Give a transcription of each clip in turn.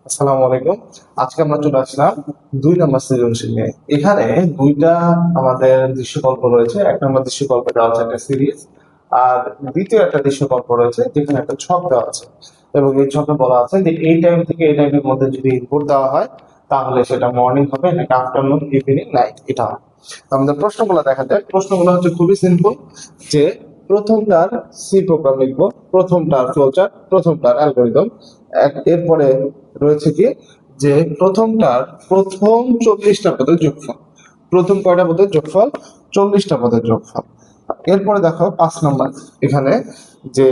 আসসালামু আলাইকুম। আজকে আমরা চলে আসলাম 2 নম্বর সৃজনশীল নিয়ে। এখানে দুইটা আমাদের দৃশ্যকল্প রয়েছে। 1 নম্বর দৃশ্যকল্পে দেওয়া আছে একটা সিরিজ, আর দ্বিতীয় একটা দৃশ্যকল্প রয়েছে যেখানে একটা ছক দেওয়া আছে, এবং এই ছকে বলা আছে যে এই টাইম থেকে এই টাইমের মধ্যে যদি ইনপুট দেওয়া হয় তাহলে সেটা মর্নিং হবে নাকি আফটারনুন, ইভিনিং, নাইট, এটা হবে। তো আমাদের প্রশ্নগুলো দেখা যায়। প্রশ্নগুলো হচ্ছে খুবই সিম্পল, যে প্রথমটার সি প্রোগ্রাম লিখবো, প্রথমটার ফ্লোচার্ট, প্রথমটার অ্যালগোরিদম। এরপরে রয়েছে কি, যে প্রথমটার প্রথম 40টা পদের যোগফল, প্রথম কয়টা পদের যোগফল, 40টা পদের যোগফল। এরপরে দেখো 5 নম্বর, এখানে যে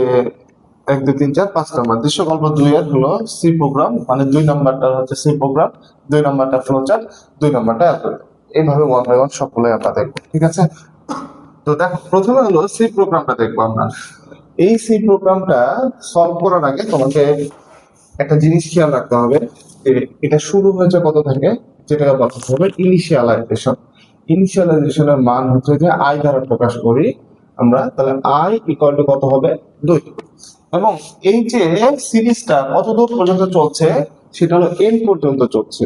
1 2 3 4 5 নম্বর দৃশ্যকল্প 2 এর হলো সি প্রোগ্রাম, মানে 2 নম্বরটা হচ্ছে সি প্রোগ্রাম, 2 নম্বরটা ফ্লোচার্ট, 2 নম্বরটা অ্যালগোরিদম। এইভাবে 1 বাই 1 সবগুলোই আমরা দেখবো, ঠিক আছে? তো দেখো, প্রথমে হলো সি প্রোগ্রামটা দেখবো আমরা। এই সি প্রোগ্রামটা সলভ করার আগে তোমাকে একটা জিনিস খেয়াল রাখতে হবে, যে এটা শুরু হয়েছে কত থেকে, যেটাকে বলা হবে ইনিশিয়ালাইজেশন। ইনিশিয়ালাইজেশনের মান হচ্ছে যে আই দ্বারা প্রকাশ করি আমরা, তাহলে আই ইকুয়াল টু কত হবে, 2। এবং এই যে সিরিজটা কত দূর পর্যন্ত চলছে, সেটা হলো এন পর্যন্ত চলছে।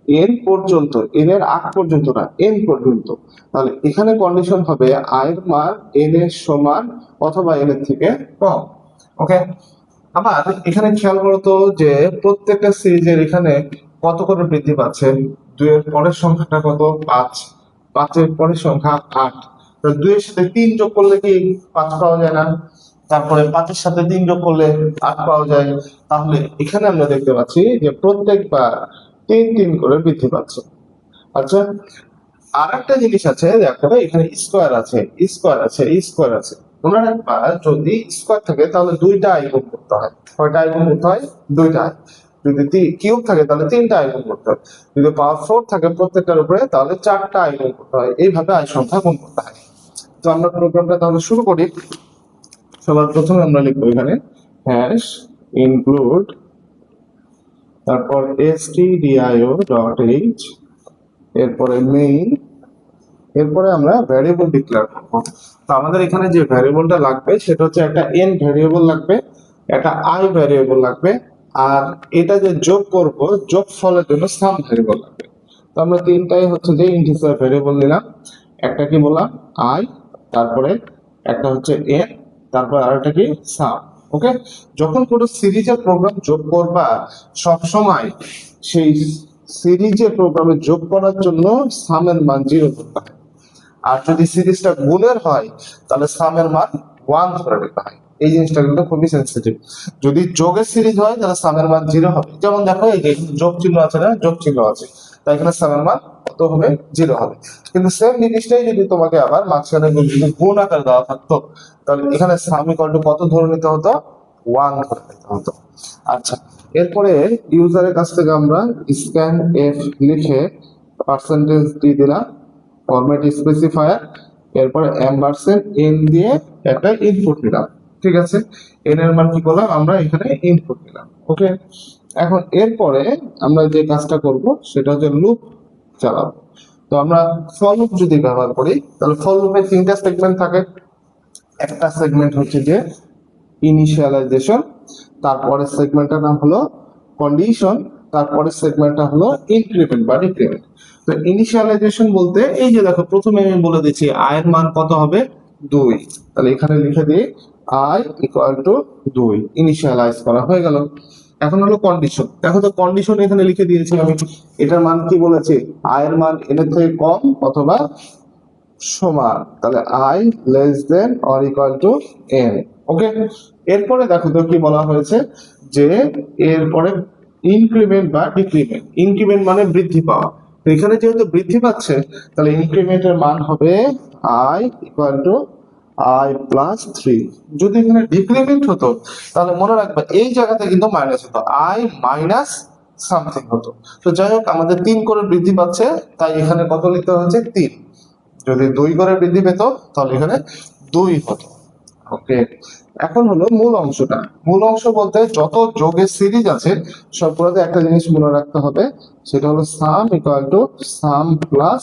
এন পর্যন্ত, এন এর আগ পর্যন্ত না, এন পর্যন্ত। তাহলে এখানে কন্ডিশন হবে আই এর মান এন এর সমান অথবা এন এর থেকে কম। ওকে, আবার এখানে খেয়াল করো তো, যে প্রত্যেকটা সিরিজের এখানে কত করে বৃদ্ধি পাচ্ছে। 2 এর পরের সংখ্যাটা কত, 5। 5 এর পরের সংখ্যা 8। 2 এর সাথে 3 যোগ করলে কি 5 পাওয়া যায় না? তারপরে 5 এর সাথে 3 যোগ করলে 8 পাওয়া যায়। তাহলে এখানে আমরা দেখতে পাচ্ছি যে প্রত্যেকবার 3 3 করে বৃদ্ধি পাচ্ছে। আচ্ছা, আর একটা জিনিস আছে, দেখো এখানে স্কোয়ার আছে, স্কোয়ার আছে, স্কোয়ার আছে। মনে রাখবা, যদি স্কোয়ার থাকে তাহলে 2টা আই গুণ করতে হয়। কয়টা আই গুণ করতে হয়? 2টা আই। যদি কিউব থাকে তাহলে 3টা আই গুণ করতে হয়। যদি পাওয়ার 4 থাকে প্রত্যেকটার উপরে, তাহলে 4টা আই গুণ করতে হয়। এইভাবে আই সংখ্যা গুণ করতে হয়। তো আমরা প্রোগ্রামটা তাহলে শুরু করি। সবার প্রথমে আমরা লিখবো এখানে হ্যাশ ইনক্লুড, তারপর stdio ডট এইচ, এরপরে মেইন, এরপরে আমরা ভ্যারিয়েবল ডিক্লেয়ার করব। তো আমাদের এখানে যে ভ্যারিয়েবলটা লাগবে সেটা হচ্ছে একটা এন ভ্যারিয়েবল লাগবে, একটা আই ভ্যারিয়েবল লাগবে, আর এটা যে যোগ করব, যোগফলের জন্য সাম ভ্যারিয়েবল লাগবে। তো আমরা তিনটাই হচ্ছে যে ইন্টিজার ভ্যারিয়েবল নিলাম। একটা কি বললাম, আই, তারপরে একটা হচ্ছে এন, তারপর আরেকটা কি, সাম। ওকে, যখন কোনো সিরিজের প্রোগ্রাম যোগ করবা, সব সময় সেই সিরিজের প্রোগ্রামে যোগ করার জন্য সামের মান 0 করতে হয়। আর যদি সিরিজটা গুণের হয় তাহলে সামের মান 1 ধরে নিতে হয়। এই জিনিসটা কিন্তু খুবই সেন্সিটিভ। যদি যোগের সিরিজ হয় তাহলে সামের মান 0 হবে। যেমন দেখো, এই যে যোগ চিহ্ন আছে না, যোগ চিহ্ন আছে, তাই এখানে সামের মান কত হবে, 0 হবে। কিন্তু সেম জিনিসটাই যদি তোমাকে আবার মাঝখানে যদি গুণ আকার দেওয়া থাকতো, তাহলে এখানে সাম ইকুয়াল টু কত ধরে নিতে হতো, 1 ধরে নিতে হতো। আচ্ছা, এরপরে ইউজারের কাছ থেকে আমরা স্ক্যান এফ লিখে পার্সেন্টেজ দিয়ে দিলাম, ফরম্যাট স্পেসিফায়ার, এরপরে এম্পারসেন্ড এন দিয়ে একটা ইনপুট নিলাম। ঠিক আছে, এন এর মান কি করলাম, আমরা এখানে ইনপুট নিলাম। ওকে, এখন এরপরে আমরা যে কাজটা করব সেটা হচ্ছে লুপ চালাবো। তো আমরা ফর লুপ যদি ব্যবহার করি, তাহলে ফর লুপে 3টা সেগমেন্ট থাকে। একটা সেগমেন্ট হচ্ছে যে ইনিশিয়ালাইজেশন, তারপরের সেগমেন্টটার নাম হলো কন্ডিশন, তারপরের সেগমেন্টটা হলো ইনক্রিমেন্ট বা ডিক্রিমেন্ট। তো ইনিশিয়ালাইজেশন বলতে এই যে দেখো, প্রথমে আমি বলে দিচ্ছি আই এর মান কত হবে, 2। তাহলে এখানে লিখে দিই আই ইকুয়াল টু 2, ইনিশিয়ালাইজ করা হয়ে গেল। এখন হলো কন্ডিশন। দেখো তো, কন্ডিশন এখানে লিখে দিয়েছি আমি। এটার মান কি বলেছি, আই এর মান এন এর থেকে কম অথবা সমান, তাহলে i less than or equal to n. Okay, এরপরে দেখো তো কি বলা হয়েছে, যে এরপরে ইনক্রিমেন্ট বা ডিক্রিমেন্ট। ইনক্রিমেন্ট মানে বৃদ্ধি পাওয়া, তো এখানে যেহেতু বৃদ্ধি পাচ্ছে, তাহলে ইনক্রিমেন্টের মান হবে I equal to I plus 3। যদি এখানে ডিক্রিমেন্ট হতো তাহলে মনে রাখবে এই জায়গাতে কিন্তু মাইনাস হতো, আই মাইনাস সামথিং হতো। তো যাই হোক, আমাদের 3 করে বৃদ্ধি পাচ্ছে, তাই এখানে কত লিখতে হচ্ছে, 3। যদি 2 করে বৃদ্ধি পেত তাহলে এখানে 2 হতো। ওকে, এখন হলো মূল অংশটা। মূল অংশ বলতে যত যোগের সিরিজ আছে সবগুলোতে একটা জিনিস মনে রাখতে হবে, সেটা হলো সাম equal to sum plus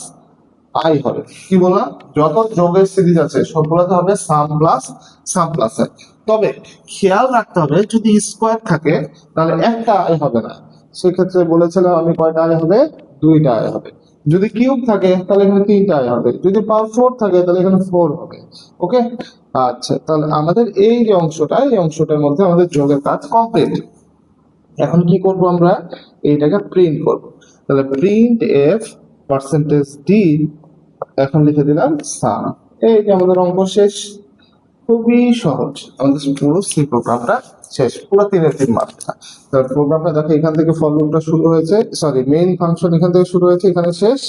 I হবে। কি বললাম, যত যোগের সিরিজ আছে সবগুলোতে হবে সাম প্লাস আই। তবে খেয়াল রাখতে হবে, যদি স্কোয়ার থাকে তাহলে একটা আই হবে না, সেক্ষেত্রে বলেছিলাম আমি কয়টা আয় হবে, 2টা আয় হবে। যদি কিউব থাকে তাহলে এখানে 3টা আয় হবে, যদি পাওয়ার 4 থাকে তাহলে এখানে 4 হবে। ওকে, আচ্ছা তাহলে আমাদের এই যে অংশটা, এই অংশটার মধ্যে আমাদের যোগের কাজ কমপ্লিট। এখন কি করব আমরা, এইটাকে প্রিন্ট করব। তাহলে প্রিন্ট এফ পার্সেন্টেজ ডি, এখন লিখে দিলাম সাম। এই যে আমাদের অঙ্ক শেষ, খুবই সহজ, আমাদের পুরো সি প্রোগ্রামটা শেষ, পুরো 3-3 মার্ক। তাহলে প্রোগ্রামটা দেখো, এখান থেকে ফর লুপটা শুরু হয়েছে, সরি মেইন ফাংশন এখান থেকে শুরু হয়েছে, এখানে শেষ।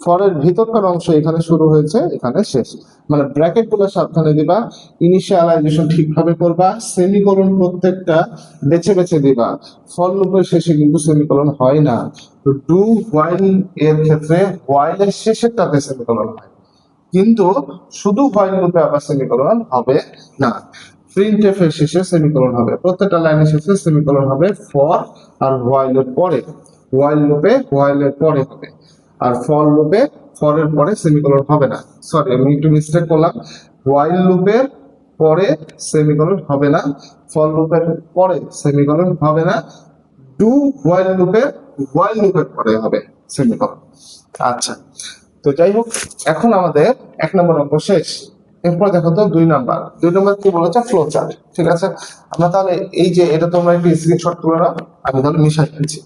ফরের ভিতরকার অংশ এখানে শুরু হয়েছে, এখানে শেষ। মানে ব্র্যাকেট গুলো সাবধানে দিবা, ইনিশিয়ালাইজেশন ঠিকভাবে করবা, সেমিকোলন প্রত্যেকটা বেছে বেছে দিবা। ফর লুপের শেষে কিন্তু সেমিকোলন হয় না। ডু হোয়াইল এর ক্ষেত্রে হোয়াইল এর শেষেরটাতে সেমিকোলন হয়, কিন্তু শুধু হোয়াইল লুপে আবার সেমিকোলন হবে না। প্রিন্টএফ এর শেষে সেমিকোলন হবে, প্রত্যেকটা লাইনের শেষে সেমিকোলন হবে ফর আর হোয়াইল এর পরে, হোয়াইল লুপে হোয়াইল এর পরে হবে, আর ফর লুপে ফর এর পরে সেমিকোলন হবে না। সরি আমি একটু মিস্টেক করলাম, হোয়াইল লুপের পরে সেমিকোলন হবে না, ফর লুপের পরে সেমিকোলন হবে না, ডু হোয়াইল লুপের পরে হবে সেমিকোলন। আচ্ছা, তো যাই হোক, এখন আমাদের 1 নম্বর অঙ্ক শেষ। এরপর দেখো তো 2 নম্বর কি বলেছে, ফ্লো চার্ট। ঠিক আছে, আমরা তাহলে এই যে এটা তোমরা একটু স্ক্রিনশট তুলে নাও, আমি তাহলে মিশাই দিচ্ছি।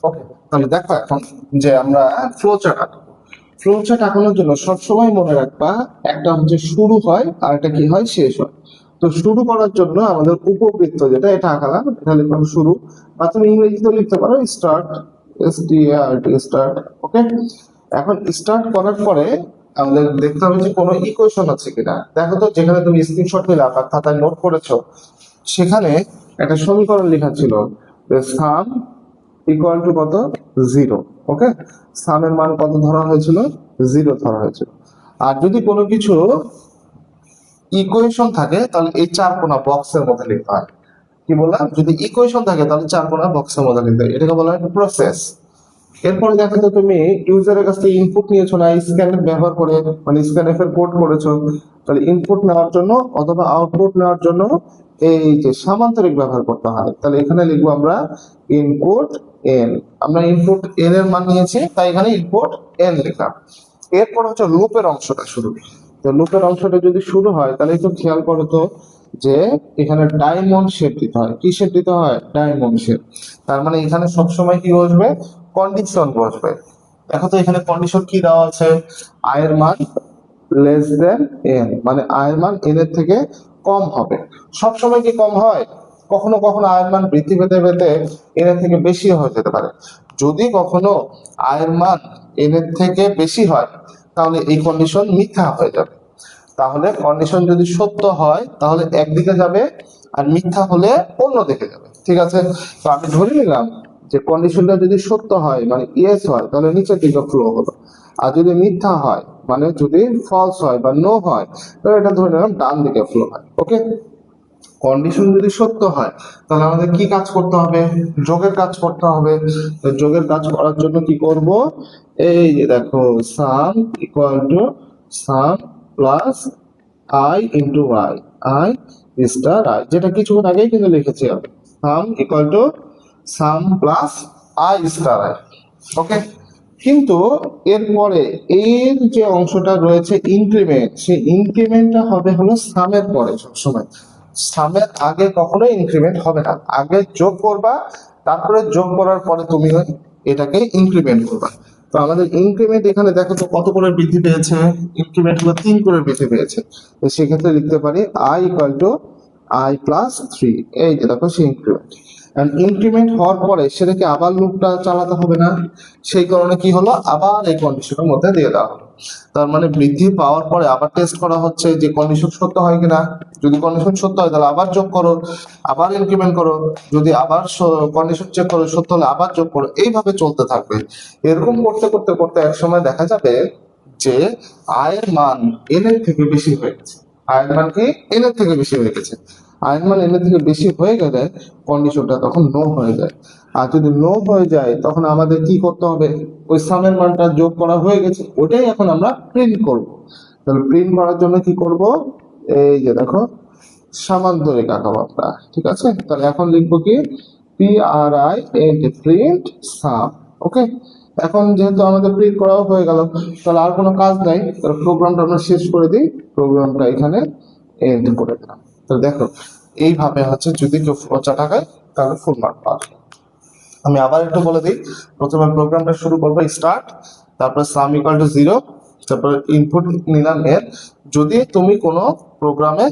ওকে, তাহলে দেখো এখন যে আমরা ফ্লো চার্ট আঁকবো। ফ্লো চার্ট আঁকানোর জন্য সবসময় মনে রাখবা, একটা হচ্ছে শুরু হয় আর একটা কি হয়, শেষ হয়। তো শুরু করার জন্য আমাদের উপবৃত্ত যেটা, এটা আঁকালাম, এটা লিখলাম শুরু, বা তুমি ইংরেজিতে লিখতে পারো স্টার্ট, স্টার্ট। ওকে, এখন স্টার্ট করার পরে আমাদের দেখতে হবে যে কোনো ইকুয়েশন আছে কিনা। দেখো তো, যেখানে তুমি স্ক্রিনশট নিলে বা খাতায় নোট করেছো, সেখানে একটা সমীকরণ লেখা ছিল, সাম ইকুয়াল টু কত, 0। ওকে, সামের মান কত ধরা হয়েছিল, 0 ধরা হয়েছিল। আর যদি কোনো কিছু ইকুয়েশন থাকে তাহলে এই 4 কোণা বক্সের মধ্যে লিখতে হয়। কি বললাম, যদি ইকুয়েশন থাকে তাহলে 4 কোণা বক্সের মধ্যে লিখতে হয়, এটাকে বলা হয় প্রসেস। এরপরে দেখো তো, তুমি ইউজারের কাছ থেকে ইনপুট নিয়েছো না, স্ক্যান ব্যবহার করে, মানে স্ক্যানএফ এর কোড করেছো, তাহলে ইনপুট নেওয়ার জন্য অথবা আউটপুট নেওয়ার জন্য এই যে সামান্তরিক ব্যবহার করতে হয়। তাহলে এখানে লিখবো আমরা ইনপুট এন, আমরা ইনপুট এন এর মান নিয়েছি, তাই এখানে ইনপুট এন লিখলাম। এরপর হচ্ছে লুপের অংশটা শুরু। তো লুপের অংশটা যদি শুরু হয় তাহলে একটু খেয়াল করো তো, যে এখানে ডায়মন্ড শেপ দিতে হয়। কি শেপ দিতে হয়, ডায়মন্ড শেপ। তার মানে এখানে সবসময় কি বসবে, কন্ডিশন বসবে। দেখো তো এখানে কন্ডিশন কি দেওয়া আছে, আয়ের মান লেস দেন এন, মানে আয়ের মান এন এর থেকে কম হবে। সবসময় কি কম হয়, কখনো কখনো আয়ের মান বৃদ্ধি পেতে পেতে এন এর থেকে বেশি হয়ে যেতে পারে। যদি কখনো আয়ের মান এন এর থেকে বেশি হয় তাহলে এই কন্ডিশন মিথ্যা হয়ে যাবে। তাহলে কন্ডিশন যদি সত্য হয় তাহলে একদিকে যাবে, আর মিথ্যা হলে অন্য দিকে যাবে। ঠিক আছে, তো আমি ধরে নিলাম যে কন্ডিশনটা যদি সত্য হয় মানে ইয়েস হয়, তাহলে নিচের দিকে ফ্লো হলো। আর যদি মিথ্যা হয় মানে যদি ফলস হয় বা নো হয়, তাহলে এটা ধরে নিলাম ডান দিকে ফ্লো হয়। ওকে, কন্ডিশন যদি সত্য হয় তাহলে আমাদের কি কাজ করতে হবে, যোগের কাজ করতে হবে। তো যোগের কাজ করার জন্য কি করব, এই যে দেখো, sum equal to sum plus i into i, i star i, যেটা কিছুক্ষণ আগেই কিন্তু লিখেছি আমি, sum equal to sum plus i star i. Okay, কিন্তু এরপরে এর যে অংশটা রয়েছে ইনক্রিমেন্ট, সেই ইনক্রিমেন্টটা হবে হলো সামের পরে সবসময়, সামের আগে কখনোই ইনক্রিমেন্ট হবে না। আগে যোগ করবা, তারপরে যোগ করার পরে তুমি এটাকে ইনক্রিমেন্ট করবা। তো আমাদের ইনক্রিমেন্ট এখানে দেখো তো কত করে বৃদ্ধি পেয়েছে, ইনক্রিমেন্ট হলো 3 করে বৃদ্ধি পেয়েছে। তো সেক্ষেত্রে লিখতে পারি I equal to I plus 3। এই যে দেখো সেই ইনক্রিমেন্ট, ইনক্রিমেন্ট হওয়ার পরে সেটাকে আবার লুপটা চালাতে হবে না, সেই কারণে কি হলো, আবার এই কন্ডিশনের মধ্যে দিয়ে দেওয়া হলো। তার মানে বৃদ্ধি পাওয়ার পরে আবার টেস্ট করা হচ্ছে যে কন্ডিশন সত্য হয় কিনা। যদি কন্ডিশন সত্য হয় তাহলে আবার যোগ করো, আবার ইনক্রিমেন্ট করো, যদি আবার কন্ডিশন চেক করো সত্য হলে আবার যোগ করো, এইভাবে চলতে থাকবে। এরকম করতে করতে করতে এক সময় দেখা যাবে যে আয়ের মান এন এর থেকে বেশি হয়ে গেছে। আয়ের মান কি এন এর থেকে বেশি হয়ে গেছে। আয়ের মান এন এর থেকে বেশি হয়ে গেলে কন্ডিশনটা তখন নো হয়ে যায়। আর যদি নো হয়ে যায় তখন আমাদের কি করতে হবে, ওই সামের মানটা যোগ করা হয়ে গেছে, ওটাই এখন আমরা প্রিন্ট করব। তাহলে প্রিন্ট করার জন্য কি করব, এই যে দেখো সামান্তরিক আঁকাবো আমরা, ঠিক আছে। তাহলে এখন লিখবো কি PRINT প্রিন্ট সাম। ওকে, এখন যেহেতু আমাদের প্রিন্ট করাও হয়ে গেল, তাহলে আর কোনো কাজ নাই, তাহলে প্রোগ্রামটা আমরা শেষ করে দিই, প্রোগ্রামটা এখানে এন্ড করে দিলাম। তো দেখো এইভাবে হচ্ছে যদি কেউ ফ্লোচার্ট আঁকায় তাহলে ফুল মার্ক পাওয়া যাবে। আমি আবার একটু বলে দিই, প্রথমে প্রোগ্রামটা শুরু করবো স্টার্ট, তারপর সাম ইকুয়াল টু 0, তারপর ইনপুট নিলাম এর। যদি তুমি কোনো প্রোগ্রামে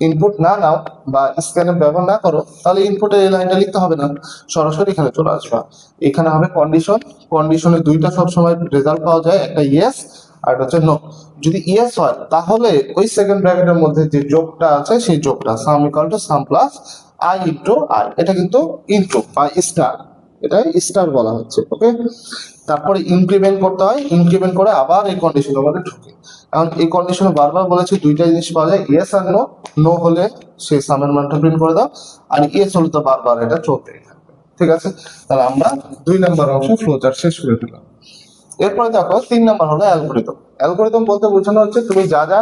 ইনপুট না নাও বা স্ক্যানে ব্যবহার না করো, তাহলে ইনপুটের এই লাইনটা লিখতে হবে না, সরাসরি এখানে চলে আসবা। এখানে হবে কন্ডিশন, কন্ডিশনে দুইটা সবসময় রেজাল্ট পাওয়া যায়, একটা ইয়েস আর একটা হচ্ছে নো। যদি ইয়েস হয় তাহলে ওই সেকেন্ড ব্র্যাকেটের মধ্যে যে যোগটা আছে সেই যোগটা sum equal to sum plus i into i, এটা কিন্তু ইন্টু বা স্টার, এটা স্টার বলা হচ্ছে। ওকে, তারপরে ইনক্রিমেন্ট করতে হয়, ইনক্রিমেন্ট করে আবার এই কন্ডিশনের মধ্যে ঢুকে। এখন এই কন্ডিশনে বারবার বলেছি দুইটা জিনিস পাওয়া যায়, ইয়েস আর নো। নো হলে সেই সামের মানটা প্রিন্ট করে দাও, আর ইয়েস হলে তো বারবার এটা চলতেই থাকবে। ঠিক আছে, তাহলে আমরা 2 নম্বর অংশ ফ্লোচার্ট শেষ করে দিলাম। এরপরে দেখো 3 নম্বর হলো অ্যালগরিদম। অ্যালগরিদম বলতে বোঝানো হচ্ছে তুমি যা যা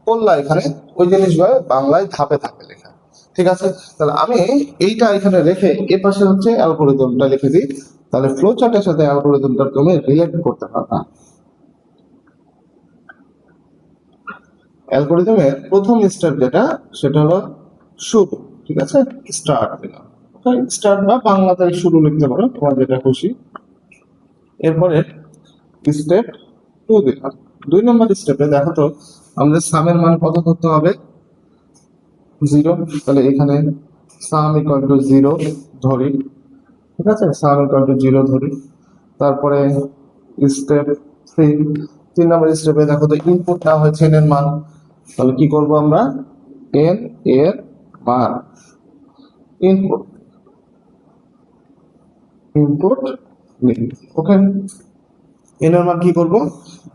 করলা এখানে ওই জিনিসগুলো বাংলায় ধাপে ধাপে লেখা। ঠিক আছে, তাহলে আমি এইটা এখানে রেখে এ পাশে হচ্ছে অ্যালগরিদমটা লিখে দিই, তাহলে ফ্লো চার্টের সাথে অ্যালগরিদমটা তুমি রিলেট করতে পারবা। অ্যালগরিদমের প্রথম স্টেপ যেটা, সেটা হলো শুরু। ঠিক আছে, স্টার্ট দিলাম, স্টার্ট বা বাংলাতে শুরু লিখতে পারো, তোমার যেটা খুশি। এরপরে স্টেপ 2 দিলাম। 2 নম্বর স্টেপে দেখো তো আমাদের সামের মান কত ধরতে হবে, 0। তাহলে এখানে সাম ইকুয়াল টু 0 ধরি, ঠিক আছে, সাম ইকুয়াল টু 0 ধরি। তারপরে স্টেপ 3, 3 নম্বর স্টেপে দেখো তো ইনপুট না হয়েছে এন এর মান, তাহলে কি করব আমরা, এন এর মান ইনপুট, ইনপুট নিই। ওকে, এন এর মান কি করব,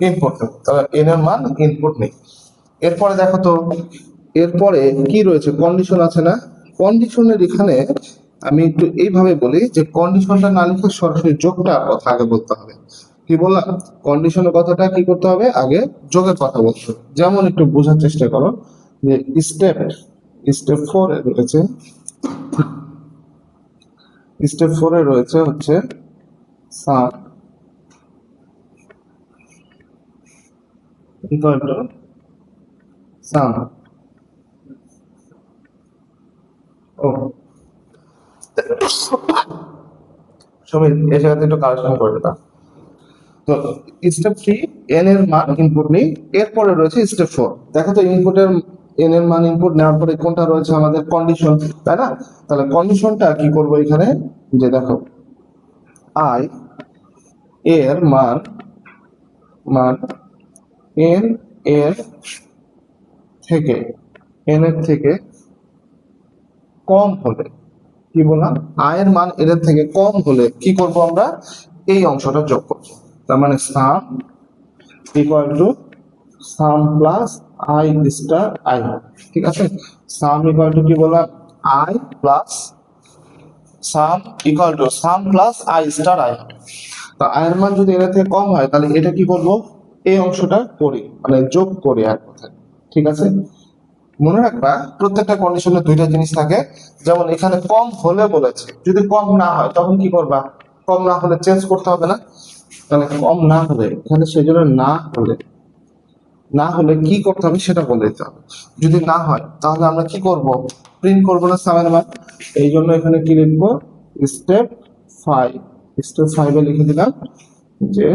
ইনপুট নেব, তাহলে এন এর মান ইনপুট নেই। এরপরে দেখো তো এরপরে কি রয়েছে, কন্ডিশন আছে না। কন্ডিশনের এখানে আমি একটু এইভাবে বলি যে কন্ডিশনটা না লিখে সরাসরি যোগটা কথা আগে বলতে হবে। কি বললাম, কন্ডিশনের কথাটা কি করতে হবে, আগে যোগের কথা বলতে হবে। যেমন একটু বোঝার চেষ্টা করো যে স্টেপ স্টেপ 4 এ রয়েছে, স্টেপ 4 এ রয়েছে হচ্ছে সাম ইকুয়াল টু সাম। ও সবাই এই জায়গাতে একটু কারেকশন করে দিতাম। তো স্টেপ 3, এন এর মান ইনপুট নেই। এরপরে রয়েছে স্টেপ 4, দেখো তো ইনপুটের এন এর মান ইনপুট নেওয়ার পরে কোনটা রয়েছে আমাদের কন্ডিশন, তাই না। তাহলে কন্ডিশনটা কি করব এখানে, যে দেখো আই এর মান মান এন এর থেকে এন এর থেকে কম হলে, কি বললাম, আয়ের মান এর থেকে কম হলে কি করব আমরা, এই অংশটা যোগ করব। তার মানে সাম equal to sum plus i star I. ঠিক আছে, সাম ইকুয়াল টু কি বললাম, I plus some equal to sum plus i star I. তো আয়ের মান যদি এর থেকে কম হয় তাহলে এটা কি করব, এই অংশটা করি, মানে যোগ করি এক কথায়। ঠিক আছে, মনে রাখবা প্রত্যেকটা কন্ডিশনে দুইটা জিনিস থাকে। যেমন এখানে কম হলে বলেছে, যদি কম না হয় তখন কি করবা, কম না হলে চেঞ্জ করতে হবে না। তাহলে কম না হলে এখানে সেই জন্য না হলে, না হলে কি করতে হবে সেটা বলে দিতে হবে। যদি না হয় তাহলে আমরা কি করব, প্রিন্ট করব না সামের মান। এই জন্য এখানে কি লিখবো, স্টেপ 5, স্টেপ 5 এ লিখে দিলাম যে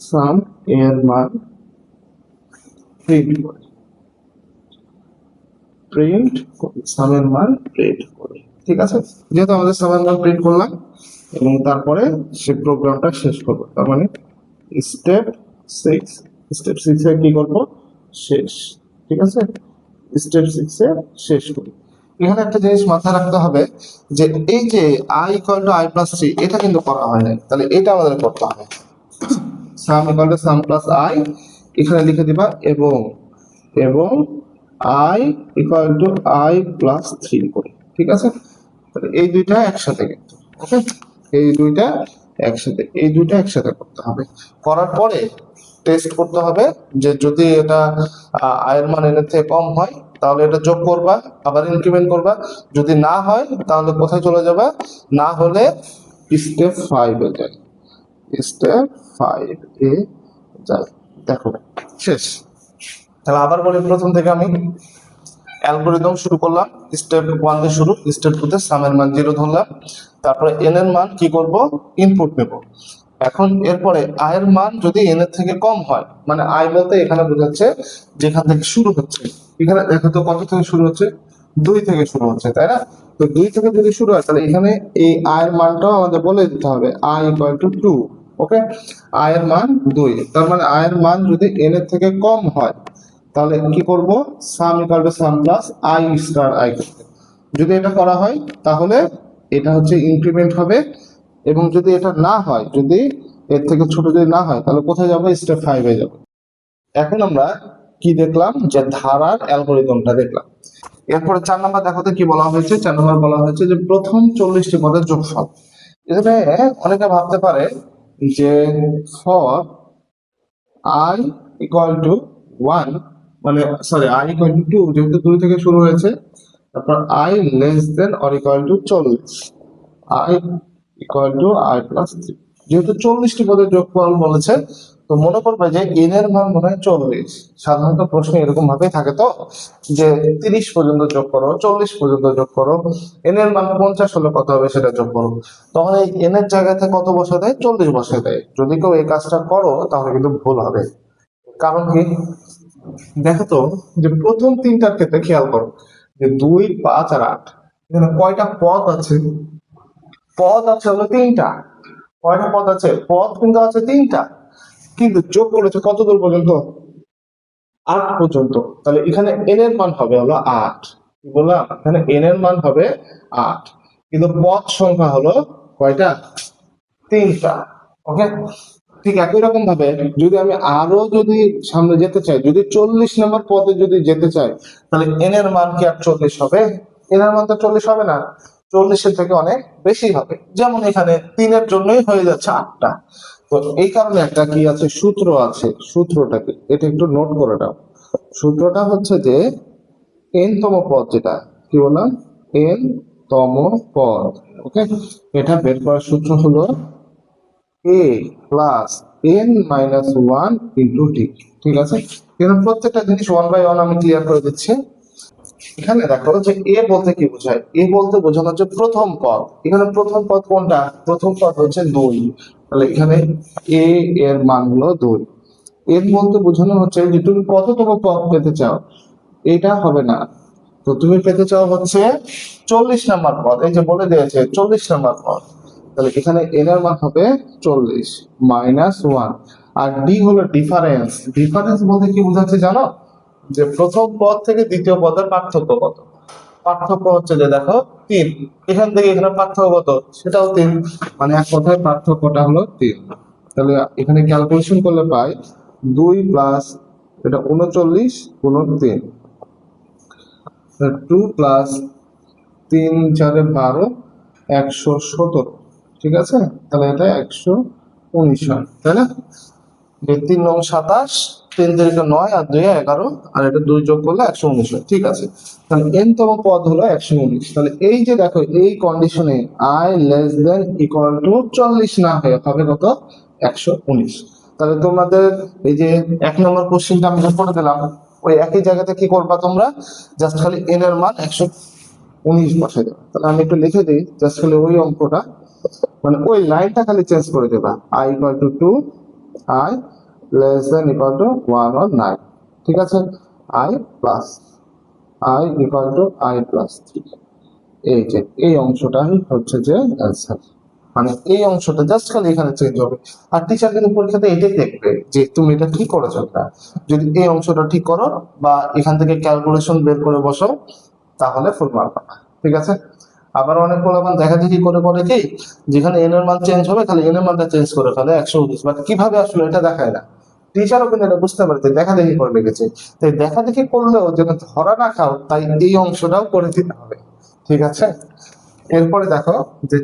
সাম এর মান প্রিন্ট করে, প্রিন্ট সামের মান প্রিন্ট করে। ঠিক আছে, যেহেতু আমাদের সামের মান প্রিন্ট করলাম এবং তারপরে সে প্রোগ্রামটা শেষ করবো, তার মানে স্টেপ 6, স্টেপ 6 এ কি করব, শেষ। ঠিক আছে, স্টেপ 6 এ শেষ করি। এখানে একটা জিনিস মাথায় রাখতে হবে যে এই যে I equal to I plus 3 এটা কিন্তু করা হয় নাই, তাহলে এটা আমাদের করতে হবে। সাম equal to sum plus I এখানে লিখে দিবা, এবং এবং I equal to I plus 3 করে। ঠিক আছে, তাহলে এই দুইটা একসাথে কিন্তু, ওকে, এই দুইটা একসাথে, এই দুইটা একসাথে করতে হবে। করার পরে টেস্ট করতে হবে যে যদি এটা আয়ের মান এর থেকে কম হয় তাহলে এটা যোগ করবা, আবার ইনক্রিমেন্ট করবা। যদি না হয় তাহলে কোথায় চলে যাবা, না হলে স্টেপ 5 এ যায়, স্টেপ 5 এ যায়। দেখো শেষ। তাহলে আবার বলি প্রথম থেকে, আমি অ্যালগোরিদম শুরু করলাম, স্টেপ 1 দিয়ে শুরু, স্টেপ 2 তে সামের মান 0 ধরলাম, তারপরে এন এর মান কি করব, ইনপুট নেব। এখন এরপরে আয়ের মান যদি এন এর থেকে কম হয়, মানে আয় বলতে এখানে বোঝাচ্ছে যেখান থেকে শুরু হচ্ছে। এখানে দেখো তো কত থেকে শুরু হচ্ছে, 2 থেকে শুরু হচ্ছে, তাই না? তো 2 থেকে যদি শুরু হয় তাহলে এখানে এই আয়ের মানটাও আমাদের বলে দিতে হবে, আই ইকুয়াল টু 2। ওকে, আয়ের মান 2, তার মানে আয়ের মান যদি এন এর থেকে কম হয় তাহলে কি করব, সাম equal to sum plus i star I করতে। যদি এটা করা হয় তাহলে এটা হচ্ছে ইনক্রিমেন্ট হবে, এবং যদি এটা না হয়, যদি এর থেকে ছোট যদি না হয় তাহলে কোথায় যাবো, স্টেপ 5 এ যাব। এখন আমরা কি দেখলাম, যে ধারার অ্যালগোরিদমটা দেখলাম। এরপরে 4 নাম্বার দেখো তো কি বলা হয়েছে। 4 নাম্বার বলা হয়েছে যে প্রথম 40টি পদের যোগফল। এখানে অনেকে ভাবতে পারে যে ফর আই ইকুয়াল টু 1, মানে সরি আই ইকুয়াল টু 2, যেহেতু 2 থেকে শুরু হয়েছে, তারপর I less than or equal two 40, I equal to I plus 3। যেহেতু 40টি পদের যোগফল বলেছে, তো মনে করবে যে এন এর মান মনে হয় 40। সাধারণত প্রশ্ন এরকম ভাবেই থাকে, তো যে 30 পর্যন্ত যোগ করো, 40 পর্যন্ত যোগ করো, এন এর মান 50 হলে কত হবে সেটা যোগ করো। তখন এই এন এর জায়গাতে কত বসে দেয়, 40 বসে দেয়। যদি কেউ এই কাজটা করো তাহলে কিন্তু ভুল হবে। কারণ কি, দেখো তো যে প্রথম তিনটার ক্ষেত্রে খেয়াল করো যে 2, 5 আর 8, এখানে কয়টা পদ আছে, পদ আছে হলো 3টা। কয়টা পদ আছে, পদ কিন্তু আছে 3টা, কিন্তু যোগ করেছে কত দূর পর্যন্ত, 8 পর্যন্ত। তাহলে এখানে এন এর মান হবে হলো 8। কি বললাম, এখানে এন এর মান হবে 8, কিন্তু পদ সংখ্যা হলো কয়টা, 3টা। ওকে, ঠিক একই রকম ভাবে যদি আমি আরো যদি সামনে যেতে চাই, যদি 40 নম্বর পদে যদি যেতে চাই, তাহলে এন এর মান কি আর 40 হবে? এন এর মান তো 40 হবে না, 40-এর থেকে অনেক বেশি হবে। যেমন এখানে 3-এর জন্যই হয়ে যাচ্ছে 8টা। তো এই কারণে একটা কি আছে, সূত্র আছে। সূত্রটা কি, এটা একটু নোট করে নাও। সূত্রটা হচ্ছে যে এন তম পদ, যেটা কি বললাম, এন তম পদ। ওকে, এটা বের করার সূত্র হলো a plus n minus 1 into t। ঠিক আছে, কিন্তু প্রত্যেকটা জিনিস 1 বাই 1 আমি ক্লিয়ার করে দিচ্ছি। এখানে দেখো যে a বলতে কি বোঝায়, a বলতে বোঝানো হচ্ছে প্রথম পদ। এখানে প্রথম পদ কোনটা, প্রথম পদ হচ্ছে 2, তাহলে এখানে a এর মান হলো 2। এর বলতে বোঝানো হচ্ছে যে তুমি কততম পদ পেতে চাও, এটা হবে না। তো তুমি পেতে চাও হচ্ছে 40 নাম্বার পদ, এই যে বলে দিয়েছে 40 নাম্বার পদ। তাহলে এখানে এন এর মান হবে 40 মাইনাস 1, আর ডি হলো ডিফারেন্স। ডিফারেন্স বলতে কি বোঝাচ্ছে জানো, যে প্রথম পদ থেকে দ্বিতীয় পদের পার্থক্য কত। পার্থক্য হচ্ছে যে দেখো 3, এখান থেকে এখানে পার্থক্য কত, সেটাও 3, মানে এক কথায় পার্থক্যটা হলো 3। তাহলে এখানে ক্যালকুলেশন করলে পাই 2 প্লাস এটা 39 গুণন 3, 2 প্লাস 3 4 12, 117। ঠিক আছে, তাহলে এটা 119 হয়, তাই না? যে 3 9 27, 3 3 9 আর 2 11, আর এটা 2 যোগ করলে 119 হয়। ঠিক আছে, তাহলে এন তম পদ হলো 119। তাহলে এই যে দেখো এই কন্ডিশনে I less than equal to 40 না হয়ে হবে কত, 119। তাহলে তোমাদের এই যে 1 নম্বর কোশ্চেনটা আমি যে করে দিলাম, ওই একই জায়গাতে কি করবা তোমরা, জাস্ট খালি এন এর মান 119 বসে দেবে। তাহলে আমি একটু লিখে দিই, জাস্ট খালি ওই অঙ্কটা, মানে ওই লাইনটা খালি চেঞ্জ করে দেবা, I equal to 2, I less than equal to 1 or 9। ঠিক আছে, I plus I equal to I plus 3। এই যে এই অংশটাই হচ্ছে যে অ্যান্সার, মানে এই অংশটা জাস্ট খালি এখানে চেঞ্জ হবে। আর টিচার কিন্তু পরীক্ষাতে এটাই দেখবে যে তুমি এটা ঠিক করেছো কিনা। যদি এই অংশটা ঠিক করো বা এখান থেকে ক্যালকুলেশন বের করে বসো তাহলে ফুল মার্ক পাবা। ঠিক আছে, আবার অনেক পোলাপান দেখা দেখি করে করে কি, যেখানে এন এর মান চেঞ্জ হবে খালি এন এর মানটা চেঞ্জ করে ফেলে 119, বাট কিভাবে আসলে এটা দেখায় না। টিচারও কিন্তু এটা বুঝতে পারে দেখা দেখি করে লেগেছে, তাই দেখা দেখি করলেও যেন ধরা না খাও, তাই এই অংশটাও করে দিতে হবে। ঠিক আছে, এরপরে দেখো যে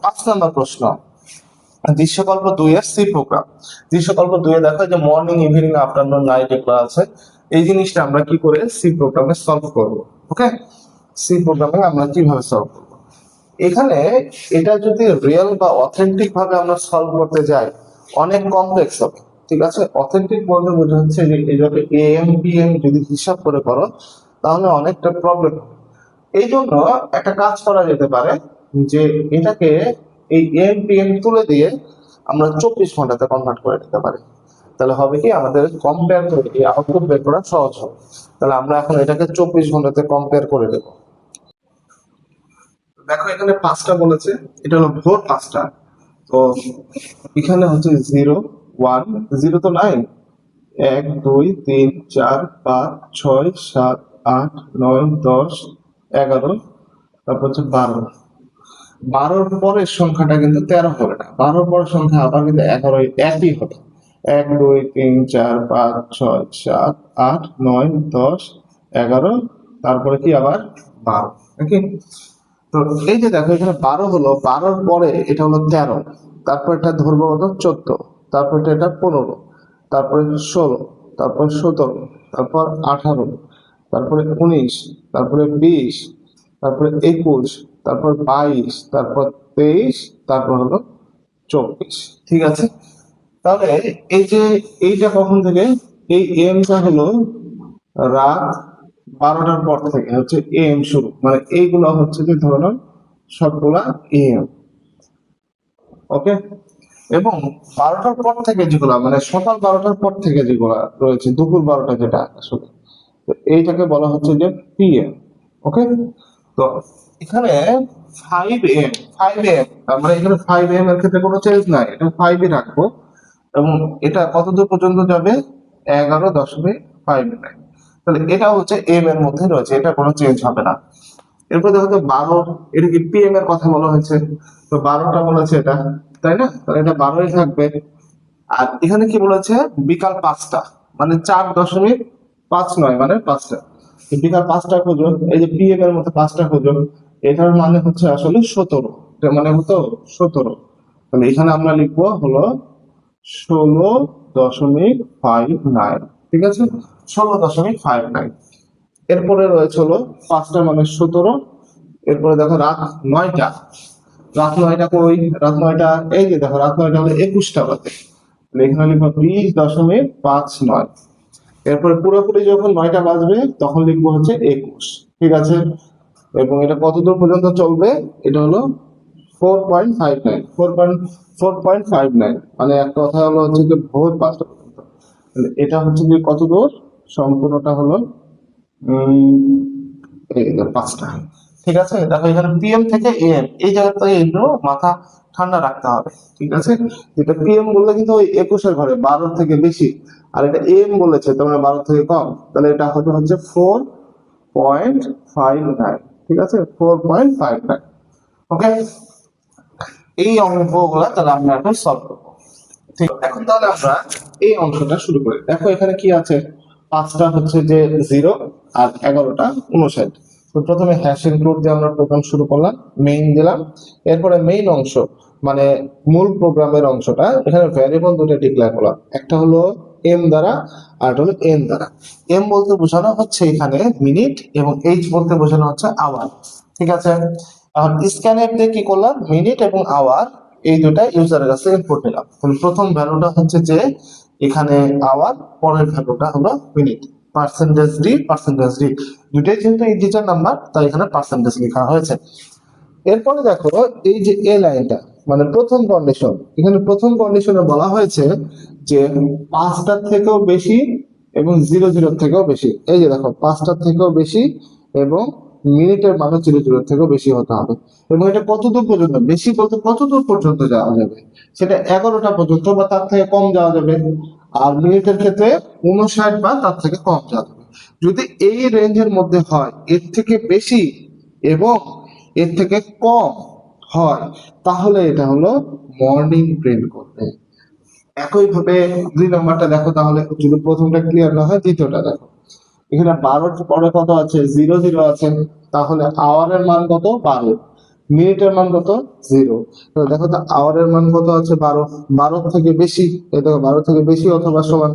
5 নম্বর প্রশ্ন। দৃশ্যকল্প 2 এর সি প্রোগ্রাম। দৃশ্যকল্প 2 এ দেখো যে মর্নিং, ইভিনিং, আফটারনুন, নাইট এগুলো আছে। এই জিনিসটা আমরা কি করে সি প্রোগ্রামে সলভ করব? ওকে, সি প্রোগ্রামে আমরা কিভাবে সলভ করব? এখানে এটা যদি রিয়েল বা অথেন্টিক ভাবে আমরা সলভ করতে যাই, অনেক কমপ্লেক্স হবে। ঠিক আছে, অথেন্টিক বলতে বোঝা হচ্ছে যে এইভাবে এম পি এম যদি হিসাব করে করো তাহলে অনেকটা প্রবলেম হবে। এই জন্য একটা কাজ করা যেতে পারে যে এটাকে এই এম পি এম তুলে দিয়ে আমরা 24 ঘন্টাতে কনভার্ট করে নিতে পারি। তাহলে হবে কি, আমাদের কম্পেয়ার করে এই আউটপুট বের করা সহজ হবে। তাহলে আমরা এখন এটাকে 24 ঘন্টাতে কম্পেয়ার করে দেবো। দেখো এখানে 5টা বলেছে, এটা হলো ভোর 5টা। তো এখানে হচ্ছে 0 1 0 তো নাই, 1 2 3 4 5 6 7 8 9 10 11, তারপর হচ্ছে 12। 12-র পরের সংখ্যাটা কিন্তু 13 হবে না, 12-র পরের সংখ্যা আবার কিন্তু 11 একই হবে। 1 2 3 4 5 6 7 8 9 10 11, তারপরে কি আবার 12। ওকে, তো এই যে দেখো এখানে 12 হলো, 12-র পরে এটা হলো 13, তারপর এটা ধরবো হলো 14, তারপর এটা 15, তারপরে 16, তারপর 17, তারপর 18, তারপরে 19, তারপরে 20, তারপরে 21, তারপর 22, তারপর 23, তারপর হলো 24। ঠিক আছে, তাহলে এই যে এইটা কখন থেকে, এই এমটা হলো রাত 12টার পর থেকে হচ্ছে এম শুরু, মানে এইগুলো হচ্ছে যে ধরো সবগুলা এম। ওকে, এবং 12টার পর থেকে যেগুলা মানে সকাল 12টার পর থেকে যেগুলা রয়েছে, দুপুর 12টা যেটা আসলে, তো এইটাকে বলা হচ্ছে যে পিএম। ওকে, তো এখানে 5 এম, 5 এম, মানে এখানে 5 এম এর ক্ষেত্রে কোনো চেঞ্জ নাই, এটা 5-ই রাখবো। এবং এটা কত দূর পর্যন্ত যাবে, 11.59। তাহলে এটা হচ্ছে এম এর মধ্যে রয়েছে, এটা কোনো চেঞ্জ হবে না। এরপর দেখো তো 12, এটা কি পিএম এর কথা বলা হয়েছে, তো 12টা বলেছে এটা, তাই না? তাহলে এটা 12ই থাকবে। আর এখানে কি বলেছে, বিকাল 5টা, মানে 4.59, মানে 5টা। বিকাল 5টা খোঁজো, এই যে পিএম এর মধ্যে 5টা খোঁজো, এটার মানে হচ্ছে আসলে 17, এটা মানে হতো 17। তাহলে এখানে আমরা লিখবো হলো 16.59। ঠিক আছে, 16.59। এরপরে রয়েছে হলো 5টা মানে 17। এরপরে দেখো রাত 9টা, রাত 9টা কই, রাত 9টা এই যে দেখো, রাত 9টা হলো 21টা বাজে, এখানে লিখবো 20.59। এরপরে পুরোপুরি যখন 9টা বাজবে তখন লিখবো হচ্ছে 21। ঠিক আছে, এবং এটা কতদূর পর্যন্ত চলবে, এটা হলো 4.59, 4.59, মানে এক কথা হলো হচ্ছে যে ভোর 5টা পর্যন্ত। এটা হচ্ছে যে কত দূর, সম্পূর্ণটা হলো এই যে 5টা। ঠিক আছে, দেখো এখানে পিএম থেকে এম, এই জায়গাতে একটু মাথা ঠান্ডা রাখতে হবে। ঠিক আছে, যেটা পিএম বললে কিন্তু ওই 21-এর ঘরে 12 থেকে বেশি, আর এটা এম বলেছে তোমরা 12 থেকে কম, তাহলে এটা হবে হচ্ছে 4.59। ঠিক আছে, 4.59। ওকে, এই অঙ্কগুলা তাহলে আমরা এখন সলভ করবো। ঠিক, এখন তাহলে আমরা এই অংশটা শুরু করি। দেখো এখানে কি আছে, 5টা হচ্ছে যে 0 আর 11টা 59। তো প্রথমে হ্যাশ ইনক্লুড দিয়ে আমরা প্রোগ্রাম শুরু করলাম, মেইন দিলাম। এরপরে মেইন অংশ মানে মূল প্রোগ্রামের অংশটা, এখানে ভ্যারিয়েবল দুটো ডিক্লেয়ার করলাম, একটা হলো এম দ্বারা আর একটা হলো এন দ্বারা। এম বলতে বোঝানো হচ্ছে এখানে মিনিট এবং এইচ বলতে বোঝানো হচ্ছে আওয়ার। ঠিক আছে, এখন স্ক্যানএফ দিয়ে কি করলাম, মিনিট এবং আওয়ার এই দুটা ইউজারের কাছে ইনপুট নিলাম। তাহলে প্রথম ভ্যালুটা হচ্ছে যে এখানে আওয়ার, পরের ভ্যালুটা হলো মিনিট। পার্সেন্টেজ ডি দুটাই যেহেতু ইন্টিজার নাম্বার তাই এখানে পার্সেন্টেজ লেখা হয়েছে। এরপরে দেখো এই যে এ লাইনটা মানে প্রথম কন্ডিশন, এখানে প্রথম কন্ডিশনে বলা হয়েছে যে 5টার থেকেও বেশি এবং 00 থেকেও বেশি। এই যে দেখো 5টার থেকেও বেশি এবং মিনিটের মানে 00 থেকেও বেশি হতে হবে। এবং এটা কত দূর পর্যন্ত, বেশি বলতে কত দূর পর্যন্ত যাওয়া যাবে, সেটা 11টা পর্যন্ত বা তার থেকে কম যাওয়া যাবে। আর মিনিটের ক্ষেত্রে 59 বা তার থেকে কম যাওয়া যাবে। যদি এই রেঞ্জের মধ্যে হয়, এর থেকে বেশি এবং এর থেকে কম হয়, তাহলে এটা হলো মর্নিং প্রিন্ট করবে। একইভাবে 2 নম্বরটা দেখো, তাহলে যদি প্রথমটা ক্লিয়ার না হয় দ্বিতীয়টা দেখো। এখানে 12 পরে কত আছে, 00 আছে, তাহলে আওয়ারের মান কত, 12। মিনিটের মান কত? 0। দেখো তো আওয়ারের মান কত আছে? 12। 12 থেকে বেশি, এই দেখো 12 থেকে বেশি অথবা সমান।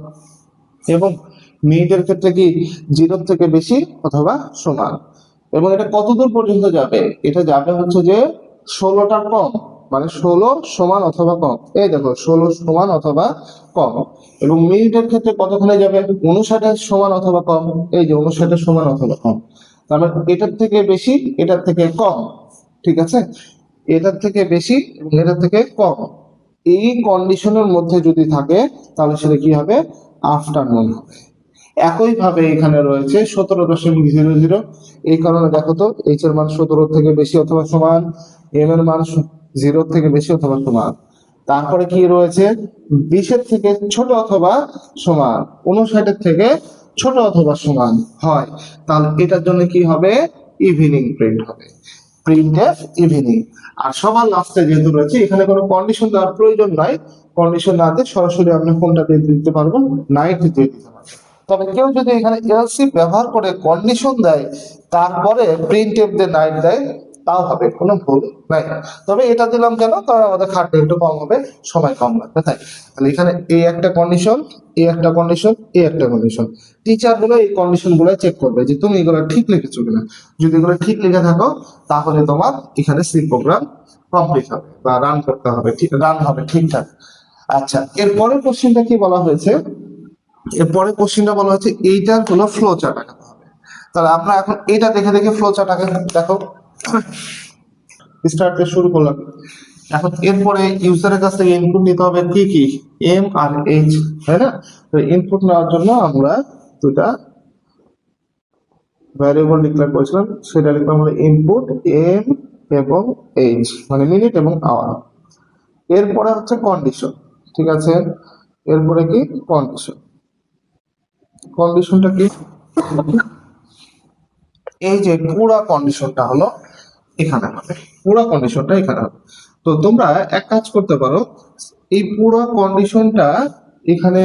এবং মিনিটের ক্ষেত্রে কি 0 থেকে বেশি অথবা সমান। এবং এটা কত দূর পর্যন্ত যাবে? এটা যাবে হচ্ছে যে 16টা কম, মানে 16 সমান অথবা কম। এই দেখো 16 সমান অথবা কম। এবং মিনিটের ক্ষেত্রে কতক্ষণে যাবে? 59 সমান অথবা কম। এই যে 59 সমান অথবা কম। তার মানে এটার থেকে বেশি, এটার থেকে কম। ঠিক আছে, এটার থেকে বেশি এবং এটার থেকে কম। এই কন্ডিশনের মধ্যে যদি থাকে তাহলে সেটা কি হবে? আফটারনুন হবে। একইভাবে এখানে রয়েছে 17.00। এই কারণে দেখো তো এইচ এর মান 17 থেকে বেশি অথবা সমান, এম এর মান 0 থেকে বেশি অথবা সমান। তারপরে কি রয়েছে? 20 থেকে ছোট অথবা সমান, 59 থেকে ছোট অথবা সমান হয়, তাহলে এটার জন্য কি হবে? ইভিনিং প্রিন্ট হবে, প্রিন্ট এফ ইভিনিং। আর সবার লাস্টে যেহেতু রয়েছে, এখানে কোনো কন্ডিশন দেওয়ার প্রয়োজন নাই। কন্ডিশন না দিয়ে সরাসরি আপনি কোনটা দিয়ে দিতে পারবেন? নাইট দিয়ে দিতে পারবেন। তবে কেউ যদি এখানে এলসি ব্যবহার করে কন্ডিশন দেয়, তারপরে প্রিন্ট এফ দিয়ে নাইট দেয়, তাও হবে, কোনো ভুল নাই। তবে এটা দিলাম কেন? কারণ আমাদের খাটনি একটু কম হবে, সময় কম লাগবে, তাই। তাহলে এখানে এই একটা কন্ডিশন, এই একটা কন্ডিশন, এই একটা কন্ডিশন। টিচার গুলো এই কন্ডিশন গুলো চেক করবে যে তুমি এগুলো ঠিক লিখেছো কিনা। যদি এগুলো ঠিক লিখে থাকো তাহলে তোমার এখানে সি প্রোগ্রাম কমপ্লিট হবে বা রান করতে হবে, ঠিক রান হবে ঠিকঠাক। আচ্ছা, এরপরের কোশ্চেনটা কি বলা হয়েছে? এরপরে কোশ্চেনটা বলা হচ্ছে এইটার হলো ফ্লো চার্ট আঁকাতে হবে। তাহলে আমরা এখন এটা দেখে দেখে ফ্লো চার্ট আঁকে। দেখো স্টার্ট থেকে শুরু করলাম। এখন এরপরে ইউজারের কাছ থেকে ইনপুট নিতে হবে কি কি? এম আর এইচ, তাই না? তো ইনপুট নেওয়ার জন্য আমরা দুটা ভ্যারিয়েবল ডিক্লেয়ার করেছিলাম, সেটা লিখলাম হলো ইনপুট এম এবং এইচ, মানে মিনিট এবং আওয়ার। এরপরে হচ্ছে কন্ডিশন, ঠিক আছে? এরপরে কি? কন্ডিশন। কন্ডিশনটা কি? এই যে পুরা কন্ডিশনটা হলো এখানে হবে, পুরা কন্ডিশনটা এখানে হবে। তো তোমরা এক কাজ করতে পারো, এই পুরো কন্ডিশনটা এখানে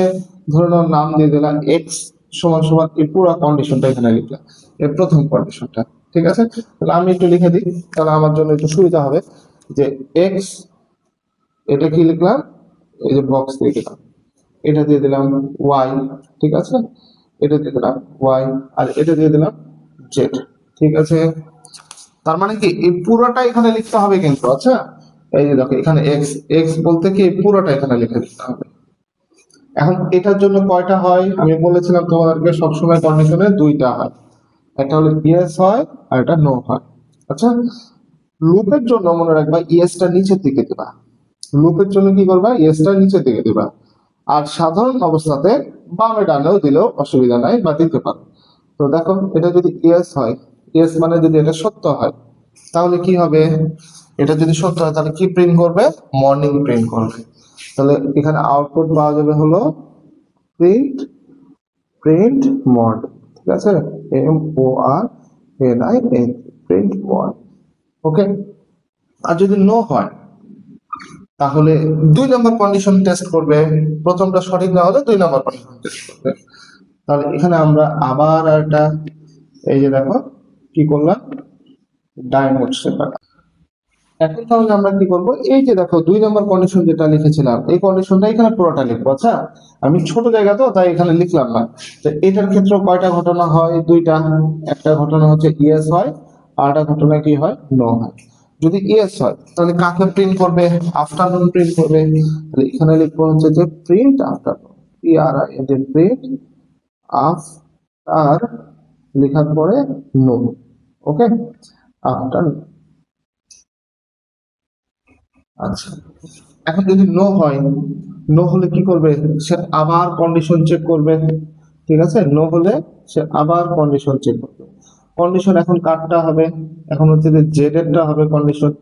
ধরে নাও নাম দিয়ে দিলাম এক্স সমান সমান, এই পুরো কন্ডিশনটা এখানে লিখলাম, এর প্রথম কন্ডিশনটা। ঠিক আছে, তাহলে আমি একটু লিখে দিই, তাহলে আমার জন্য একটু সুবিধা হবে। যে এক্স, এটা কি লিখলাম? এই যে বক্স দিয়ে দিলাম, এটা দিয়ে দিলাম ওয়াই, ঠিক আছে, এটা দিয়ে দিলাম ওয়াই, আর এটা দিয়ে দিলাম জেড। ঠিক আছে, তার মানে কি এই পুরোটা এখানে লিখতে হবে কিন্তু। আচ্ছা, এই যে দেখো এখানে এক্স, এক্স বলতে কি পুরোটা এখানে লিখে দিতে হবে। এখন এটার জন্য কয়টা হয়? আমি বলেছিলাম তোমাদেরকে সবসময় কন্ডিশনে দুইটা হয়, একটা হলো ইয়েস হয় আর একটা নো হয়। আচ্ছা, লুপের জন্য মনে রাখবা ইয়েসটা নিচের দিকে দিবা। লুপের জন্য কি করবা? ইয়েসটা নিচের দিকে দিবা। আর সাধারণ অবস্থাতে বামে ডানেও দিলেও অসুবিধা নাই, বা দিতে পারো। তো দেখো এটা যদি ইয়েস হয়, ইয়েস মানে যদি এটা সত্য হয়, তাহলে কি হবে? এটা যদি সত্য হয় তাহলে কি প্রিন্ট করবে? মর্নিং প্রিন্ট করবে। তাহলে এখানে আউটপুট পাওয়া যাবে হলো প্রিন্ট, প্রিন্ট মর্নিং। ঠিক আছে, M O R N I N, print morning. Okay. আর যদি নো হয় তাহলে 2 নম্বর কন্ডিশন টেস্ট করবে। প্রথমটা সঠিক না হলে 2 নম্বর কন্ডিশন টেস্ট করবে। তাহলে এখানে আমরা আবার একটা, এই যে দেখো কি করলাম, ডায়মন্ড সেপার। এখন তাহলে আমরা কি করব? এই যে দেখো 2 নম্বর কন্ডিশন যেটা লিখেছিলাম, এই কন্ডিশনটা এখানে পুরোটা লিখবো। আচ্ছা, আমি ছোট জায়গা তো তাই এখানে লিখলাম না। তো এটার ক্ষেত্রে কয়টা ঘটনা হয়? দুইটা। একটা ঘটনা হচ্ছে ইয়েস হয়, আর একটা ঘটনা কি হয়? নো হয়। যদি ইয়েস হয় তাহলে কাকে প্রিন্ট করবে? আফটারনুন প্রিন্ট করবে। তাহলে এখানে লিখবো হচ্ছে যে print afternoon, P R I N T, print after, লেখার পরে নো। ওকে, আফটার। আচ্ছা, এখন যদি নো হয়, নো হলে কি করবে? সে আবার কন্ডিশন চেক করবে। ঠিক আছে, নো হলে সে আবার কন্ডিশন চেক করবে। কন্ডিশন এখন কারটা হবে? এখন হচ্ছে যে জেড এরটা হবে condition.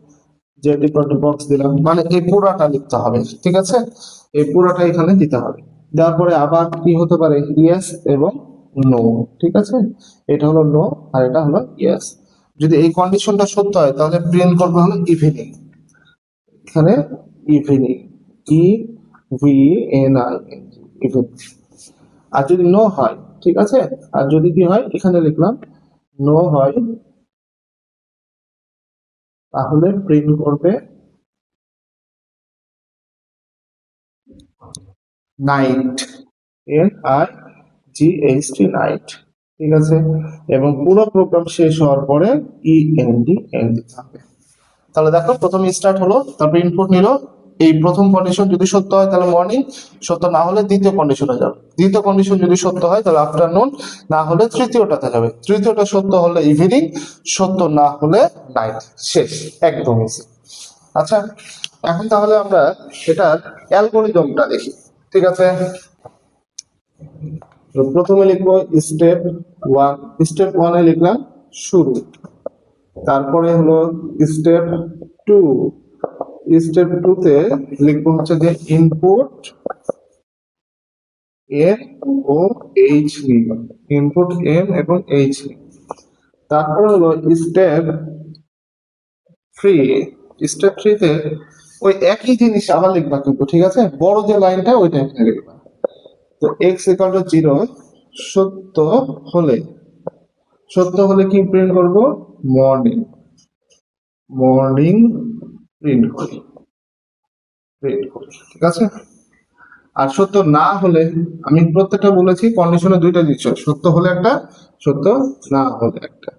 Z equal to box দিলাম, মানে এই পুরাটা লিখতে হবে। ঠিক আছে, এই পুরাটা এখানে দিতে হবে। দেওয়ার পরে আবার কি হতে পারে? ইয়েস এবং নো। ঠিক আছে, এটা হলো নো আর এটা হলো ইয়েস। যদি এই কন্ডিশনটা সত্য হয় তাহলে প্রিন্ট করবে হলো ইভিনিং। এখানে evening, E V N I, evening. আর যদি নো হয়, ঠিক আছে, আর যদি কি হয় এখানে লিখলাম নো হয়, তাহলে প্রিন্ট করবে নাইট, NIGHT নাইট। ঠিক আছে, এবং পুরো প্রোগ্রাম শেষ হওয়ার পরে END থাকবে। তাহলে দেখো প্রথমে স্টার্ট হলো, তারপর ইনপুট নিল। এই প্রথম কন্ডিশন যদি সত্য হয় তাহলে মর্নিং, সত্য না হলে দ্বিতীয় কন্ডিশনে যাবে। দ্বিতীয় কন্ডিশন যদি সত্য হয় তাহলে আফটারনুন, না হলে তৃতীয়টাতে যাবে। তৃতীয়টা সত্য হলে ইভিনিং, সত্য না হলে নাইট। শেষ, একদম ইজি। আচ্ছা, এখন তাহলে আমরা এটার অ্যালগোরিদমটা দেখি। ঠিক আছে, তো প্রথমে লিখবো স্টেপ ওয়ান। স্টেপ ওয়ানে লিখলাম শুরু, তারপরে হলো স্টেপ টু। স্টেপ টু তে লিখবো হচ্ছে যে ইনপুট এম ও এইচ নিব, ইনপুট এম এবং এইচ নিব। তারপরে হলো স্টেপ থ্রি। স্টেপ থ্রিতে ওই একই জিনিস আবার লিখবা কিন্তু, ঠিক আছে, বড় যে লাইনটা ওইটা এখানে লিখবা। তো x ইকুয়াল টু 0 সত্য হলে, সত্য হলে কি প্রিন্ট করব, মর্নিং। মর্নিং প্রিন্ট করি, ঠিক আছে। আর সত্য না হলে, আমি প্রত্যেকটা বলেছি কন্ডিশনে দুইটা দিচ্ছ, সত্য হলে একটা, সত্য না হলে একটা।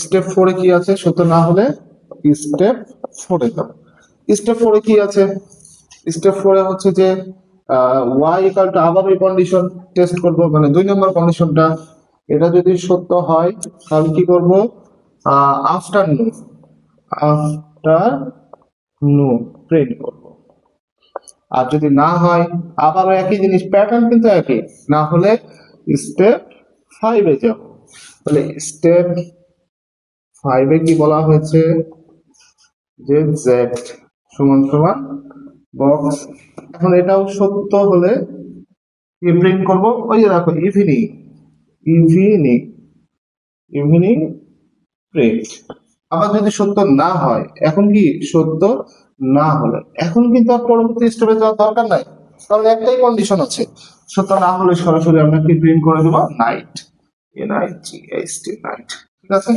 স্টেপ ফোরে কি আছে, সত্য না হলে স্টেপ ফোরে দাও। স্টেপ ফোরে কি আছে, স্টেপ ফোরে হচ্ছে যে ওয়াই ইকাল টু, আবার ওই কন্ডিশন টেস্ট করবো, মানে 2 নম্বর কন্ডিশনটা। এটা যদি সত্য হয় তাহলে কি করবো, আফটারনুন, আফটারনুন প্রিন্ট করবো। আর যদি না হয় আবারও একই জিনিস, প্যাটার্ন কিন্তু একই, না হলে স্টেপ ফাইভে যাব। তাহলে স্টেপ ফাইভে কি বলা হয়েছে, যে জেড সমান সমান বক্স। এখন এটাও সত্য হলে কি প্রিন্ট করব, ওই যে দেখো ইভিনিং, ইভিনিং, ইভিনিং প্রিন্ট। আবার যদি সত্য না হয়, এখন কি সত্য না হলে, এখন কিন্তু আর পরবর্তী স্টেপে যাওয়ার দরকার নাই, কারণ একটাই কন্ডিশন আছে। সত্য না হলে সরাসরি আমরা কি প্রিন্ট করে দেবো, নাইট, NIGHT নাইট। ঠিক আছে,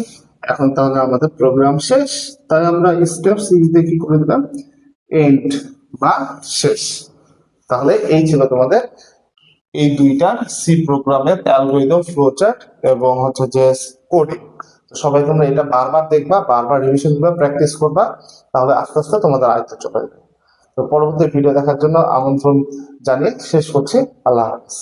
এখন তাহলে আমাদের প্রোগ্রাম শেষ। তাই আমরা স্টেপ 6 দিয়ে কি করে দিলাম, এন্ড বা শেষ। তাহলে এই ছিল তোমাদের এই দুইটা সি প্রোগ্রামের অ্যালগরিদম, ফ্লোচার্ট এবং হচ্ছে যে কোডিং। সবাই তোমরা এটা বারবার দেখবা, বারবার রিভিশন দিবা, প্র্যাকটিস করবা, তাহলে আস্তে আস্তে তোমাদের আয়ত্তে চলে যাবে। তো পরবর্তী ভিডিও দেখার জন্য আমন্ত্রণ জানিয়ে শেষ করছি। আল্লাহ হাফেজ।